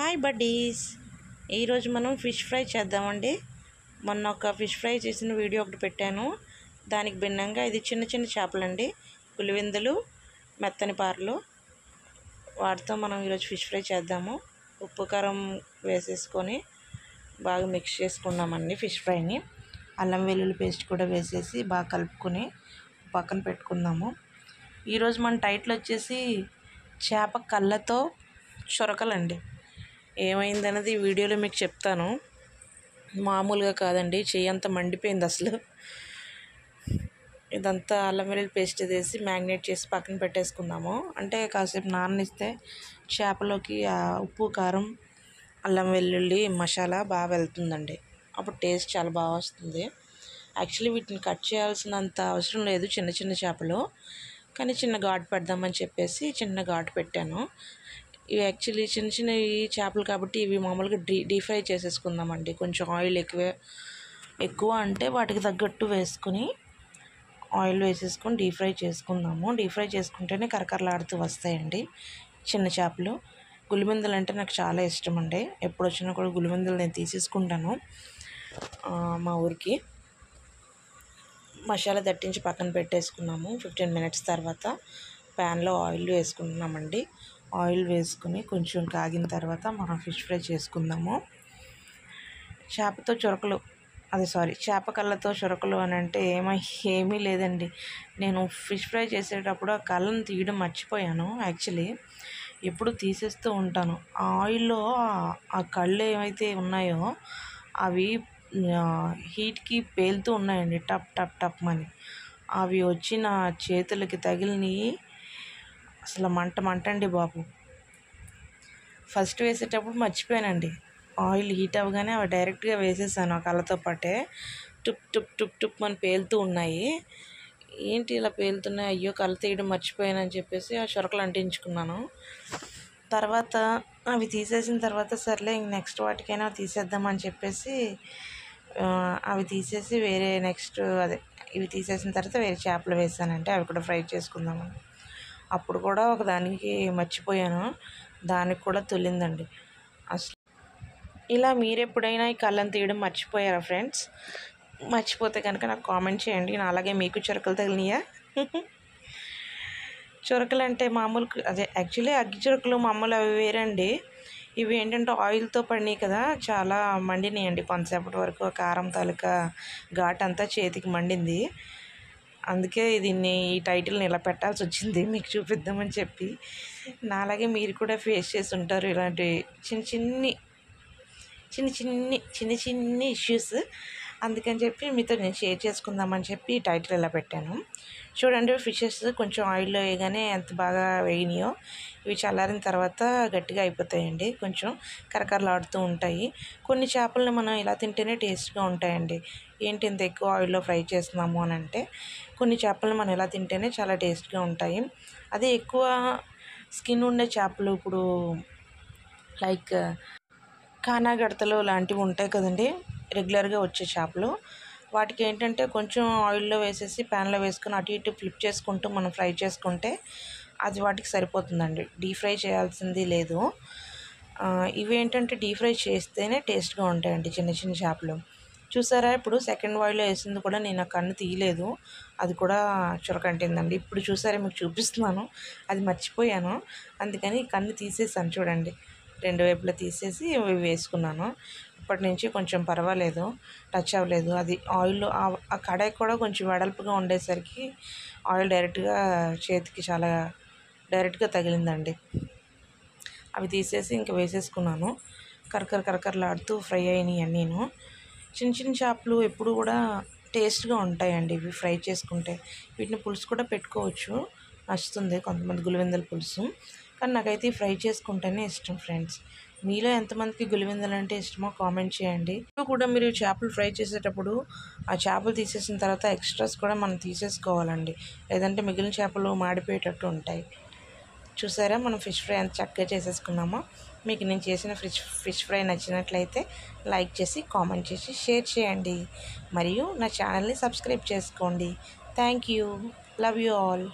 Hi buddies. ఈరోజు మనం fish fry చేద్దామండి. మొన్న ఒక ఫిష్ ఫ్రై చేసిన వీడియో ఒకటి పెట్టాను. దానికి భిన్నంగా ఇది చిన్న చిన్న చేపలండి, పులివిందులు, మెత్తని పారలు. వాటితో మనం ఈరోజు ఫిష్ ఫ్రై చేద్దాము. ఉప్పు కారం వేసేసుకొని బాగా మిక్స్ చేసుకున్నామండి ఫిష్ ఫ్రైని. అల్లం వెల్లుల్లి పేస్ట్ కూడా వేసేసి బాగా కలుపుకొని పక్కన పెట్టుకుందాము. ఈరోజు మన టైటిల్ వచ్చేసి చేప కళ్ళతో చొరకలండి. ఏమైందన్నది ఈ వీడియోలో మీకు చెప్తాను. మామూలుగా కాదండి, చెయ్యి అంతా మండిపోయింది అసలు. ఇదంతా అల్లం వెల్లుల్లి పేస్ట్ వేసి మ్యాగ్నేట్ చేసి పక్కన పెట్టేసుకుందాము. అంటే కాసేపు నాననిస్తే చేపలోకి ఉప్పు కారం అల్లం వెల్లుల్లి మసాలా బాగా వెళ్తుందండి. అప్పుడు టేస్ట్ చాలా బాగా వస్తుంది. యాక్చువల్లీ వీటిని కట్ చేయాల్సినంత అవసరం లేదు, చిన్న చిన్న చేపలు, కానీ చిన్న ఘాటు పెడదామని చెప్పేసి చిన్న ఘాటు పెట్టాను. ఇవి యాక్చువల్లీ చిన్న చిన్నవి చేపలు కాబట్టి ఇవి మామూలుగా డీప్ ఫ్రై చేసేసుకుందామండి. కొంచెం ఆయిల్ ఎక్కువ అంటే వాటికి తగ్గట్టు వేసుకుని ఆయిల్ వేసేసుకొని డీప్ ఫ్రై చేసుకుందాము. డీప్ ఫ్రై చేసుకుంటేనే కరకరలాడుతూ వస్తాయండి చిన్న చేపలు. గులిమెందలు అంటే నాకు చాలా ఇష్టం అండి. ఎప్పుడు వచ్చినా కూడా గులిమెందలు నేను తీసేసుకుంటాను. మా ఊరికి మసాలా దట్టించి పక్కన పెట్టేసుకున్నాము. 15 మినిట్స్ తర్వాత ప్యాన్లో ఆయిల్ వేసుకుంటున్నామండి. ఆయిల్ వేసుకుని కొంచెం కాగిన తర్వాత మనం ఫిష్ ఫ్రై చేసుకుందాము. చేపతో చొరకలు, చేప కళ్ళతో చొరకలు అని అంటే ఏమీ లేదండి. నేను ఫిష్ ఫ్రై చేసేటప్పుడు ఆ కళ్ళను తీయడం మర్చిపోయాను. యాక్చువల్లీ ఎప్పుడు తీసేస్తూ ఉంటాను. ఆ ఆయిల్లో ఆ కళ్ళు ఏమైతే ఉన్నాయో అవి హీట్కి పేలుతూ ఉన్నాయండి, టప్ టప్ టప్ అని. అవి వచ్చి నా చేతులకి తగిలినవి. అసలు మంటండి బాబు. ఫస్ట్ వేసేటప్పుడు మర్చిపోయానండి. ఆయిల్ హీట్ అవ్వగానే అవి డైరెక్ట్గా వేసేసాను ఆ కళ్ళతో పాటే. టుప్ టుప్ టుప్ టుప్ అని పేలుతూ ఉన్నాయి. ఏంటి ఇలా పేలుతున్నాయి, అయ్యో కళ్ళు తీయడం మర్చిపోయానని చెప్పేసి ఆ చొరకలు అంటించుకున్నాను. తర్వాత అవి తీసేసిన తర్వాత సర్లే నెక్స్ట్ వాటికైనా తీసేద్దామని చెప్పేసి అవి తీసేసి వేరే ఇవి తీసేసిన తర్వాత వేరే చేపలు వేసానంటే అవి కూడా ఫ్రై చేసుకుందామని. అప్పుడు కూడా ఒకదానికి మర్చిపోయాను, దానికి కూడా తొలిందండి అసలు. ఇలా మీరు ఎప్పుడైనా ఈ కళ్ళను తీయడం మర్చిపోయారా ఫ్రెండ్స్? మర్చిపోతే కనుక నాకు కామెంట్ చేయండి. అలాగే మీకు చొరకలు తగిలినాయా? చొరకలు అంటే మామూలు యాక్చువల్లీ అగ్గి చొరకలు మామూలు అవి వేరండి. ఇవి ఏంటంటే ఆయిల్తో పడినాయి కదా, చాలా మండినాయండి. కొంతసేపటి వరకు కారం తాలూకా ఘాట్ అంతా చేతికి మండింది. అందుకే దీన్ని ఈ టైటిల్ని ఇలా పెట్టాల్సి వచ్చింది, మీకు చూపిద్దామని చెప్పి. నాలాగే మీరు కూడా ఫేస్ చేసి ఉంటారు ఇలాంటి చిన్న చిన్ని ఇష్యూస్. అందుకని చెప్పి మీతో నేను షేర్ చేసుకుందామని చెప్పి ఈ టైటిల్ ఇలా పెట్టాను. చూడండి, ఫిషెస్ కొంచెం ఆయిల్లో వేయగానే ఎంత బాగా వేగినాయో. ఇవి చల్లారిన తర్వాత గట్టిగా అయిపోతాయండి, కొంచెం కరకరలాడుతూ ఉంటాయి. కొన్ని చేపలను మనం ఇలా తింటేనే టేస్ట్గా ఉంటాయండి. ఏంటి ఇంత ఎక్కువ ఆయిల్లో ఫ్రై చేస్తున్నాము అని అంటే, కొన్ని చేపలను మనం ఇలా తింటేనే చాలా టేస్ట్గా ఉంటాయి. అదే ఎక్కువ స్కిన్ ఉండే చేపలు, ఇప్పుడు లైక్ కానాగడతలు లాంటివి ఉంటాయి కదండి, రెగ్యులర్గా వచ్చే చేపలు. వాటికి ఏంటంటే కొంచెం ఆయిల్లో వేసేసి ప్యాన్లో వేసుకొని అటు ఇటు ఫ్లిప్ చేసుకుంటూ మనం ఫ్రై చేసుకుంటే అది వాటికి సరిపోతుందండి. డీప్ ఫ్రై చేయాల్సింది లేదు. ఇవి ఏంటంటే డీప్ ఫ్రై చేస్తేనే టేస్ట్గా ఉంటాయండి చిన్న చిన్న చేపలు. చూసారా, ఇప్పుడు సెకండ్ ఆయిల్లో వేసింది కూడా నేను ఆ కన్ను తీయలేదు, అది కూడా చురకంటిందండి. ఇప్పుడు చూసారా, మీకు చూపిస్తున్నాను, అది మర్చిపోయాను. అందుకని కన్ను తీసేసాను. చూడండి, రెండు వైపులా తీసేసి వేసుకున్నాను. ఇప్పటి నుంచి కొంచెం పర్వాలేదు, టచ్ అవ్వలేదు. అది ఆయిల్లో ఆ కడాయి కూడా కొంచెం వెడల్పుగా ఉండేసరికి ఆయిల్ చేతికి చాలా డైరెక్ట్గా తగిలిందండి. అవి తీసేసి ఇంకా వేసేసుకున్నాను. కరకరలాడుతూ ఫ్రై అయినాయి అన్నీను. చిన్న చిన్న చేపలు ఎప్పుడు కూడా టేస్ట్గా ఉంటాయండి ఇవి ఫ్రై చేసుకుంటే. వీటిని పులుసు కూడా పెట్టుకోవచ్చు, నచ్చుతుంది కొంతమంది గులివెందుల పులుసు. కానీ నాకైతే ఫ్రై చేసుకుంటేనే ఇష్టం ఫ్రెండ్స్. మీలో ఎంతమందికి గులివెందులు అంటే ఇష్టమో కామెంట్ చేయండి. కూడా మీరు చేపలు ఫ్రై చేసేటప్పుడు ఆ చేపలు తీసేసిన తర్వాత ఎక్స్ట్రాస్ కూడా మనం తీసేసుకోవాలండి, లేదంటే మిగిలిన చేపలు మాడిపోయేటట్టు ఉంటాయి. చూసారా, మనం ఫిష్ ఫ్రై ఎంత చక్కగా చేసేసుకున్నామో. మీకు నేను చేసిన ఫిష్ ఫ్రై నచ్చినట్లయితే లైక్ చేసి కామెంట్ చేసి షేర్ చేయండి. మరియు నా ఛానల్ని సబ్స్క్రైబ్ చేసుకోండి. Thank you. Love you all.